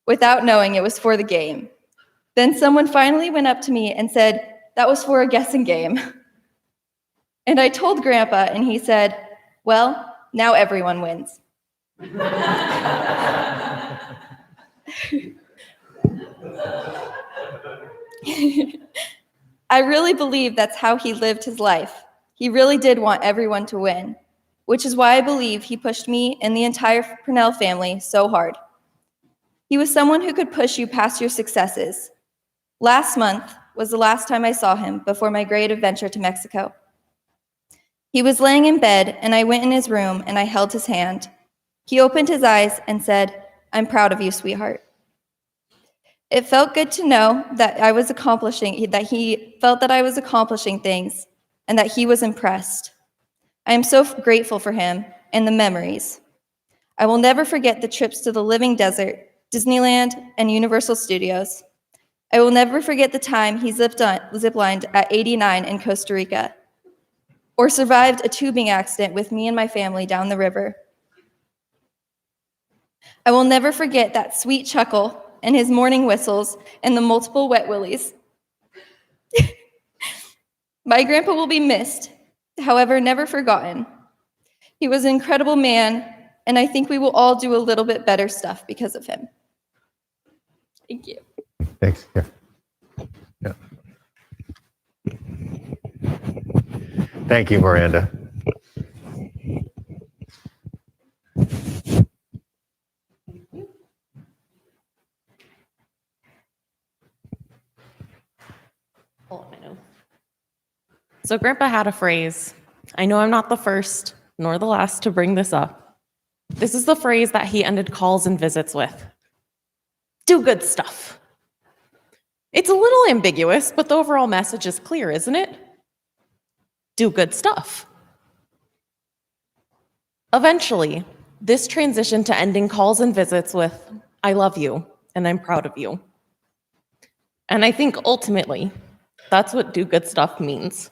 Speaker 6: without knowing it was for the game. Then someone finally went up to me and said, that was for a guessing game. And I told Grandpa, and he said, well, now everyone wins. I really believe that's how he lived his life. He really did want everyone to win, which is why I believe he pushed me and the entire Pernell family so hard. He was someone who could push you past your successes. Last month was the last time I saw him before my great adventure to Mexico. He was laying in bed, and I went in his room and I held his hand. He opened his eyes and said, I'm proud of you, sweetheart. It felt good to know that he felt that I was accomplishing things and that he was impressed. I am so grateful for him and the memories. I will never forget the trips to the Living Desert, Disneyland, and Universal Studios. I will never forget the time he ziplined at 89 in Costa Rica, or survived a tubing accident with me and my family down the river. I will never forget that sweet chuckle and his morning whistles and the multiple wet willies. My grandpa will be missed, however, never forgotten. He was an incredible man, and I think we will all do a little bit better stuff because of him. Thank you.
Speaker 1: Thanks. Here. Yeah. Thank you, Miranda.
Speaker 7: Pull up my notes. So Grandpa had a phrase. I know I'm not the first nor the last to bring this up. This is the phrase that he ended calls and visits with. Do good stuff. It's a little ambiguous, but the overall message is clear, isn't it? Do good stuff. Eventually, this transitioned to ending calls and visits with, I love you, and I'm proud of you. And I think ultimately, that's what do good stuff means.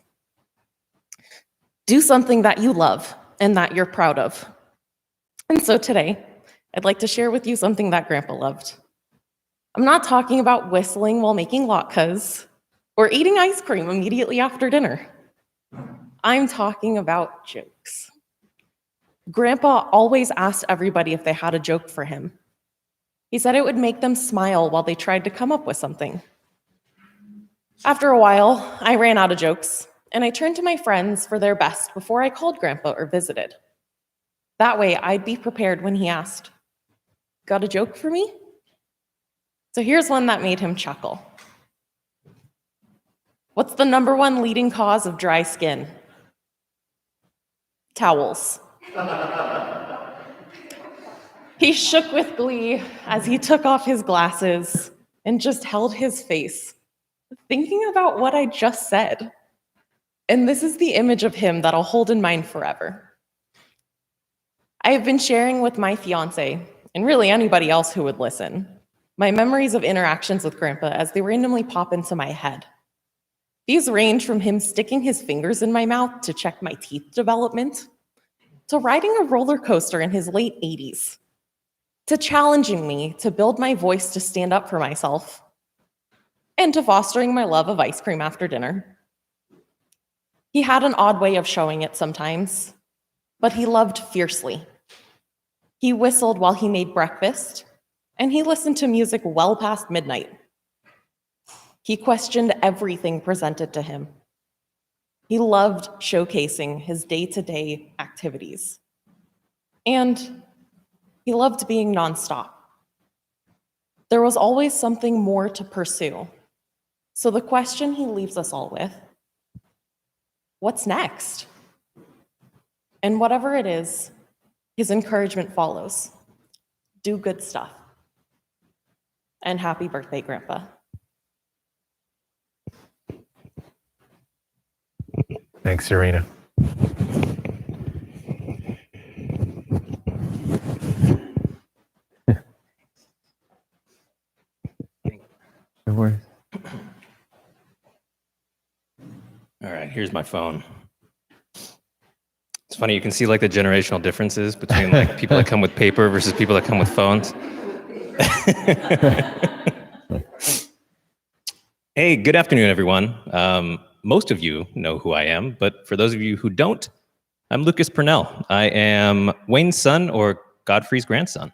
Speaker 7: Do something that you love and that you're proud of. And so today, I'd like to share with you something that Grandpa loved. I'm not talking about whistling while making latkes or eating ice cream immediately after dinner. I'm talking about jokes. Grandpa always asked everybody if they had a joke for him. He said it would make them smile while they tried to come up with something. After a while, I ran out of jokes, and I turned to my friends for their best before I called Grandpa or visited. That way, I'd be prepared when he asked, "Got a joke for me?" So here's one that made him chuckle. What's the #1 leading cause of dry skin? Towels. He shook with glee as he took off his glasses and just held his face, thinking about what I just said. And this is the image of him that I'll hold in mind forever. I have been sharing with my fiance, and really anybody else who would listen, my memories of interactions with Grandpa as they randomly pop into my head. These range from him sticking his fingers in my mouth to check my teeth development, to riding a roller coaster in his late 80s, to challenging me to build my voice to stand up for myself, and to fostering my love of ice cream after dinner. He had an odd way of showing it sometimes, but he loved fiercely. He whistled while he made breakfast, and he listened to music well past midnight. He questioned everything presented to him. He loved showcasing his day-to-day activities. And he loved being nonstop. There was always something more to pursue. So the question he leaves us all with, what's next? And whatever it is, his encouragement follows. Do good stuff. And happy birthday, Grandpa.
Speaker 1: Thanks, Serena. No worries.
Speaker 8: All right, here's my phone. It's funny, you can see like the generational differences between like people that come with paper versus people that come with phones. Hey, good afternoon, everyone. Most of you know who I am, but for those of you who don't, I'm Lucas Pernell. I am Wayne's son or Godfrey's grandson.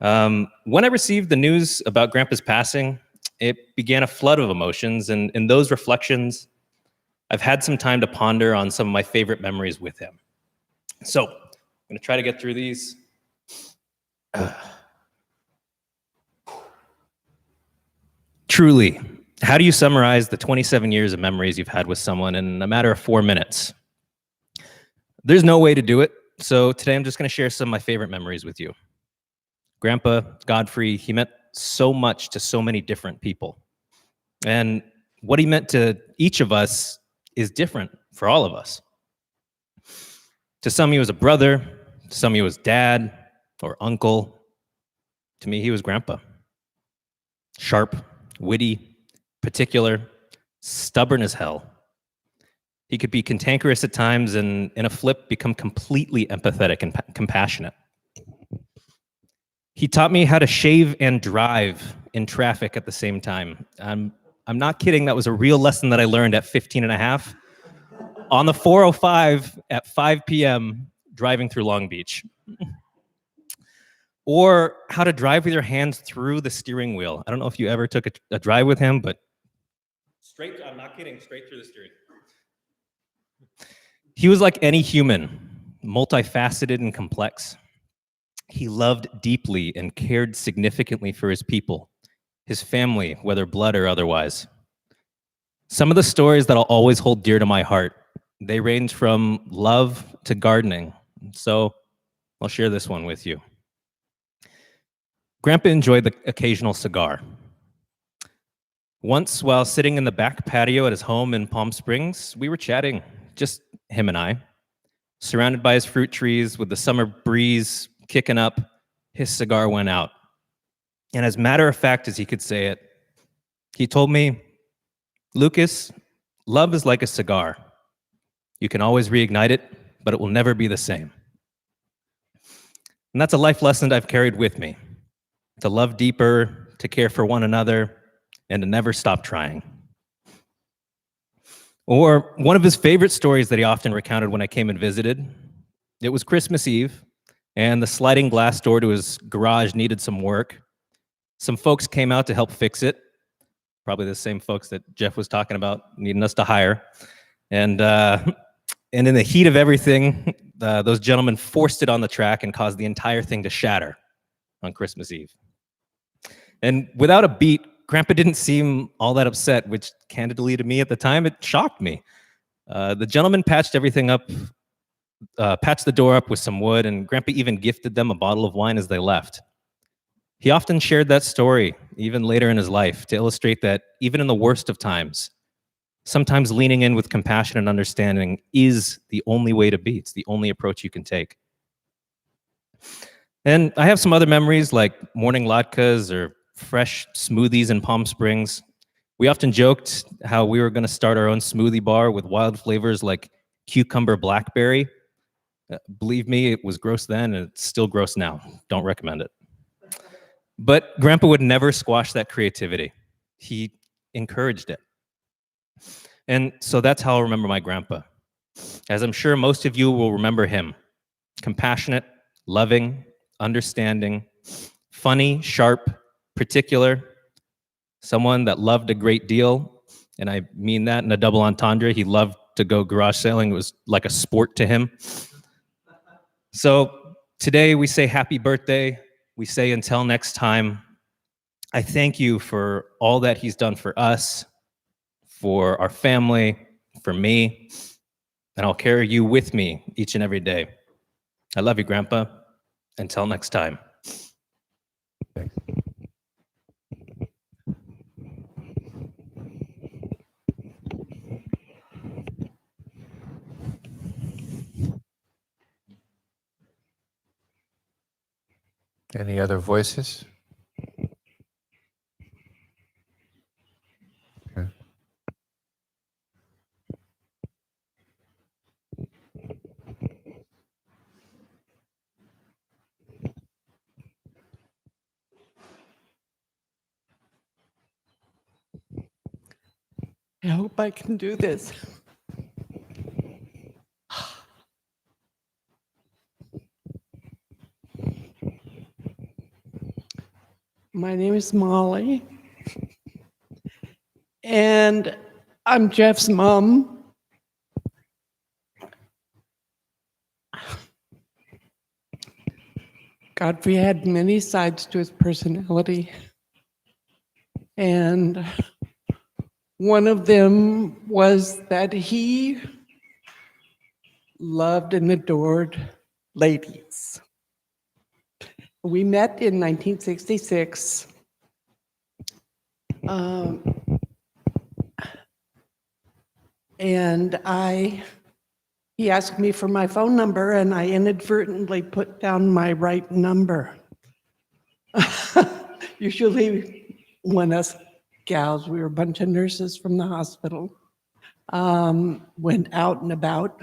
Speaker 8: When I received the news about Grandpa's passing, it began a flood of emotions, and in those reflections, I've had some time to ponder on some of my favorite memories with him. So I'm going to try to get through these. Truly, how do you summarize the 27 years of memories you've had with someone in a matter of 4 minutes? There's no way to do it, so today I'm just going to share some of my favorite memories with you. Grandpa Godfrey, he meant so much to so many different people. And what he meant to each of us is different for all of us. To some, he was a brother. To some, he was dad or uncle. To me, he was grandpa. Sharp, witty, particular, stubborn as hell. He could be cantankerous at times and, in a flip, become completely empathetic and compassionate. He taught me how to shave and drive in traffic at the same time. I'm not kidding. That was a real lesson that I learned at 15 and a half on the 405 at 5 p.m. driving through Long Beach. Or how to drive with your hands through the steering wheel. I don't know if you ever took a drive with him, but straight, I'm not kidding, straight through the steering. He was like any human, multifaceted and complex. He loved deeply and cared significantly for his people, his family, whether blood or otherwise. Some of the stories that I'll always hold dear to my heart, they range from love to gardening. So I'll share this one with you. Grandpa enjoyed the occasional cigar. Once, while sitting in the back patio at his home in Palm Springs, we were chatting, just him and I, surrounded by his fruit trees with the summer breeze kicking up. His cigar went out. And as matter of fact as he could say it, he told me, "Lucas, love is like a cigar. You can always reignite it, but it will never be the same." And that's a life lesson I've carried with me. To love deeper, to care for one another, and to never stop trying. Or one of his favorite stories that he often recounted when I came and visited, it was Christmas Eve, and the sliding glass door to his garage needed some work. Some folks came out to help fix it, probably the same folks that Jeff was talking about needing us to hire. And in the heat of everything, those gentlemen forced it on the track and caused the entire thing to shatter on Christmas Eve. And without a beat, Grandpa didn't seem all that upset, which candidly to me at the time, it shocked me. The gentleman patched everything up, patched the door up with some wood, and Grandpa even gifted them a bottle of wine as they left. He often shared that story, even later in his life, to illustrate that even in the worst of times, sometimes leaning in with compassion and understanding is the only way to be. It's the only approach you can take. And I have some other memories like morning latkes or fresh smoothies in Palm Springs. We often joked how we were going to start our own smoothie bar with wild flavors like cucumber blackberry. Believe me, it was gross then and it's still gross now. Don't recommend it. But Grandpa would never squash that creativity. He encouraged it. And so that's how I'll remember my grandpa. As I'm sure most of you will remember him. Compassionate, loving, understanding, funny, sharp, particular, someone that loved a great deal. And I mean that in a double entendre. He loved to go garage sailing. It was like a sport to him. So today we say happy birthday. We say until next time. I thank you for all that he's done for us, for our family, for me, and I'll carry you with me each and every day. I love you, Grandpa. Until next time. Thanks.
Speaker 1: Any other voices? Okay.
Speaker 9: I hope I can do this. My name is Molly, and I'm Jeff's mom. Godfrey had many sides to his personality, and one of them was that he loved and adored ladies. We met in 1966. And he asked me for my phone number, and I inadvertently put down my right number. Usually when us gals, we were a bunch of nurses from the hospital, went out and about,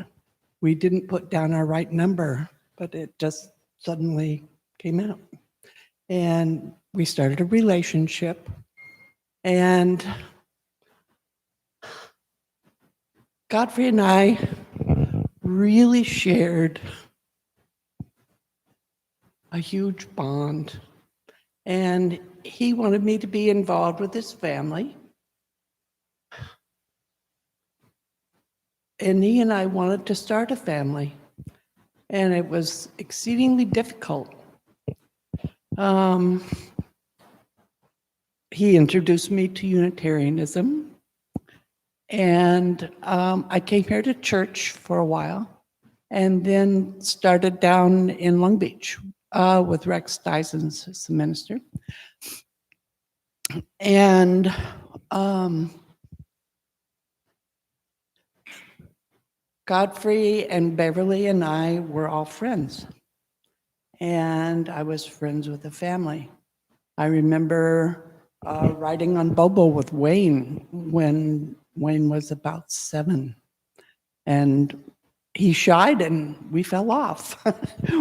Speaker 9: we didn't put down our right number, but it just suddenly came out. And we started a relationship, and Godfrey and I really shared a huge bond. And he wanted me to be involved with his family. And he and I wanted to start a family. And it was exceedingly difficult. He introduced me to Unitarianism. And I came here to church for a while, and then started down in Long Beach with Rex Dysons as the minister. And Godfrey and Beverly and I were all friends. And I was friends with the family. I remember riding on Bobo with Wayne when Wayne was about 7. And he shied and we fell off.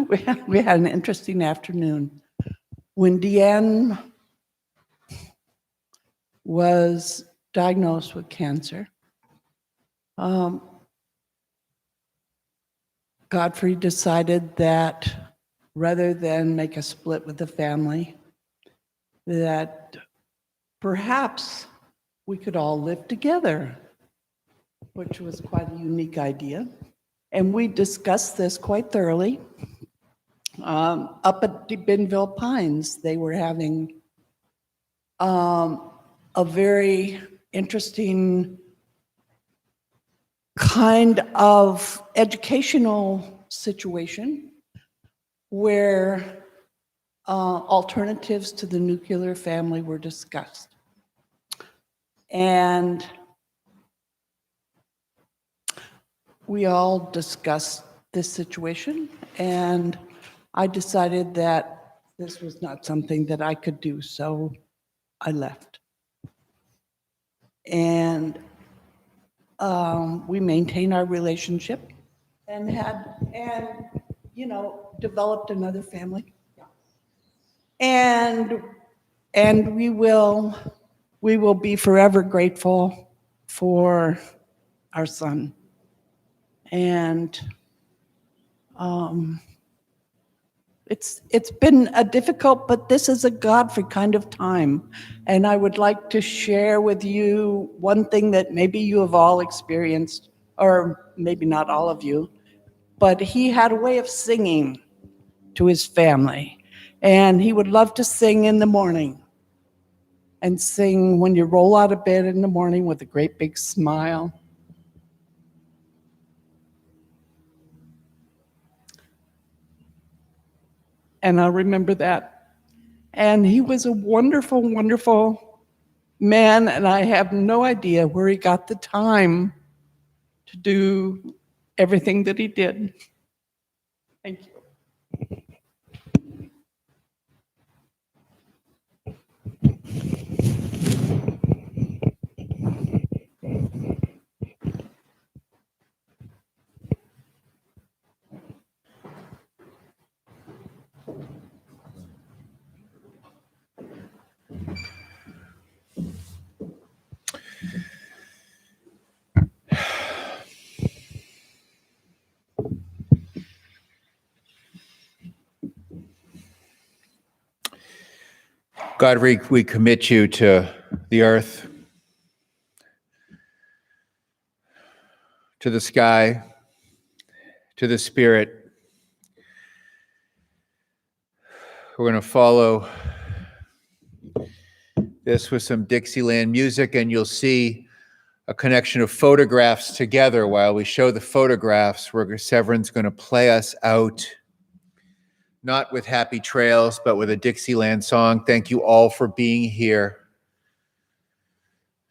Speaker 9: we had an interesting afternoon. When Deanne was diagnosed with cancer, Godfrey decided that rather than make a split with the family, that perhaps we could all live together, which was quite a unique idea. And we discussed this quite thoroughly. Up at Binville Pines, they were having a very interesting kind of educational situation where alternatives to the nuclear family were discussed. And we all discussed this situation, and I decided that this was not something that I could do, so I left. And we maintained our relationship and developed another family. And we will be forever grateful for our son. And it's been a difficult, but this is a Godfrey kind of time. And I would like to share with you one thing that maybe you have all experienced, or maybe not all of you, but he had a way of singing to his family. And he would love to sing in the morning, and sing when you roll out of bed in the morning with a great big smile. And I remember that. And he was a wonderful, wonderful man, and I have no idea where he got the time to do everything that he did. Thank you.
Speaker 1: God, we commit you to the earth, to the sky, to the spirit. We're going to follow this with some Dixieland music, and you'll see a connection of photographs together. While we show the photographs, where Severin's going to play us out not with Happy Trails, but with a Dixieland song. Thank you all for being here.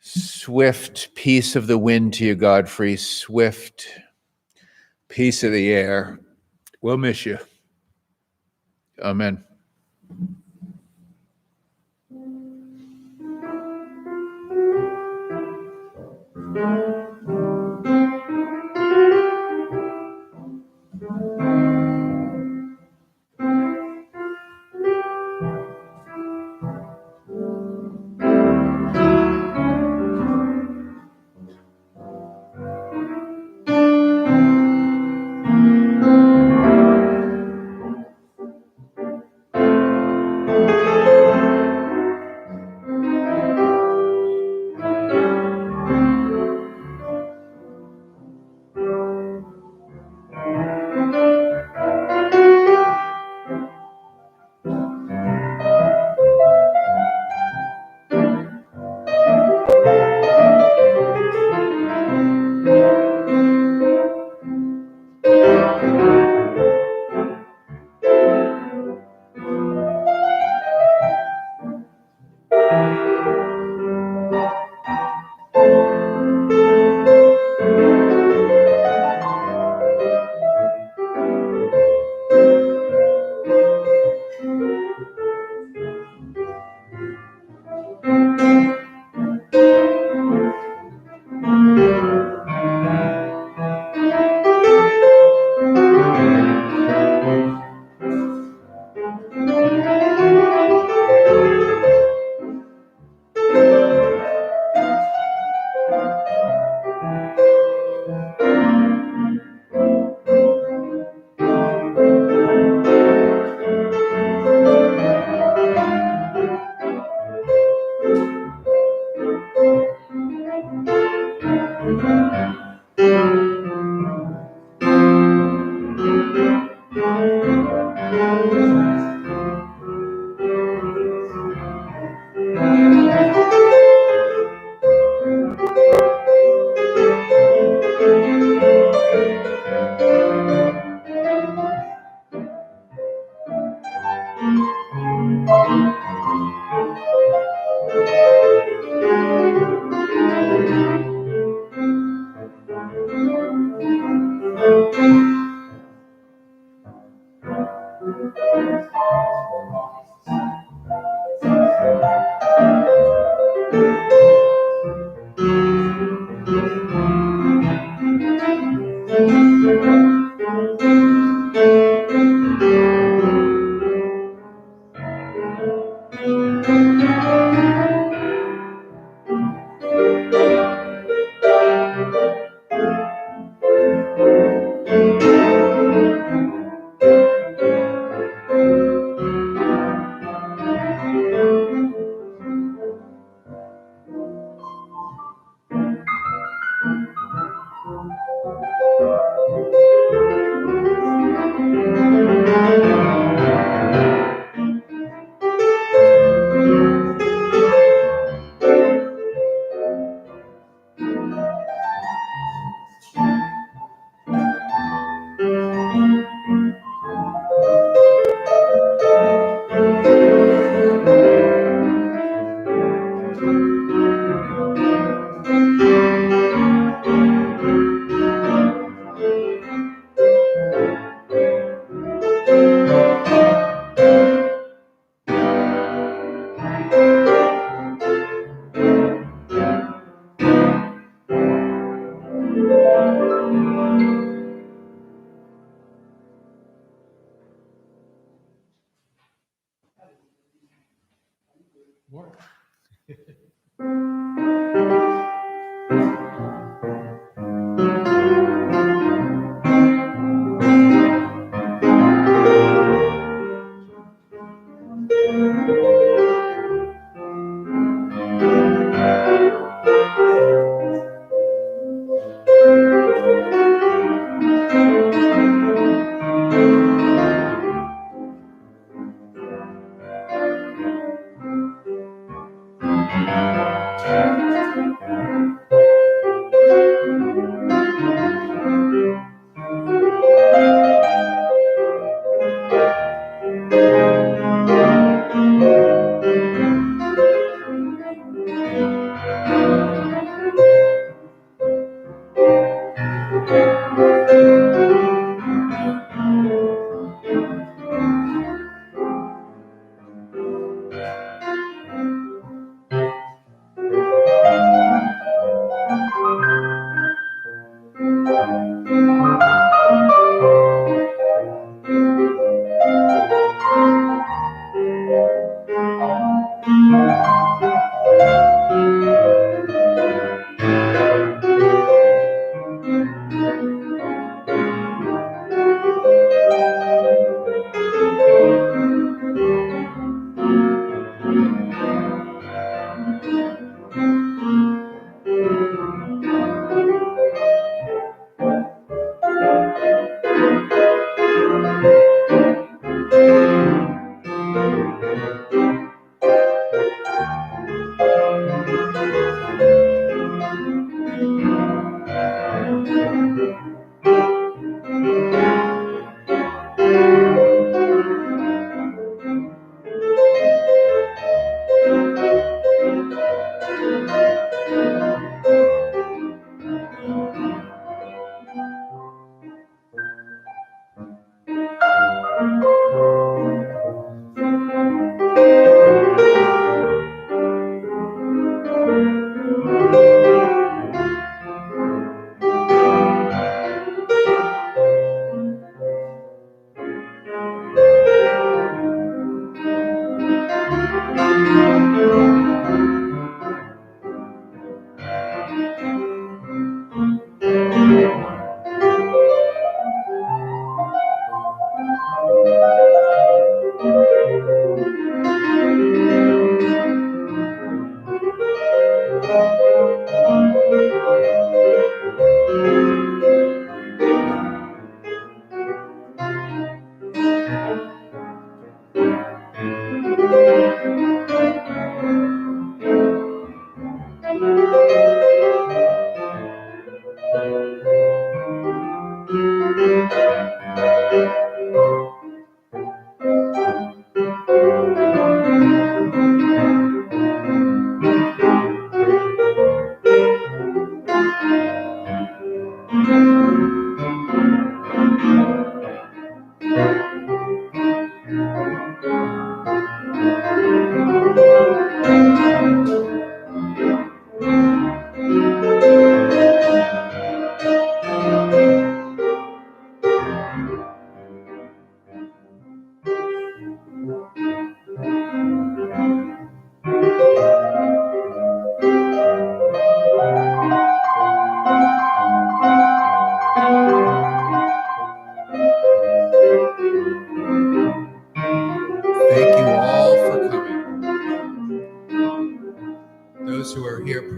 Speaker 1: Swift peace of the wind to you, Godfrey. Swift peace of the air. We'll miss you. Amen.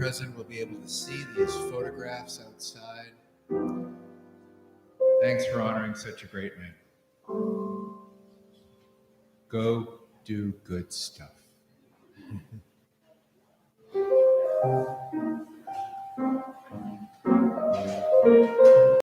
Speaker 1: present will be able to see these photographs outside. Thanks for honoring such a great man. Go do good stuff.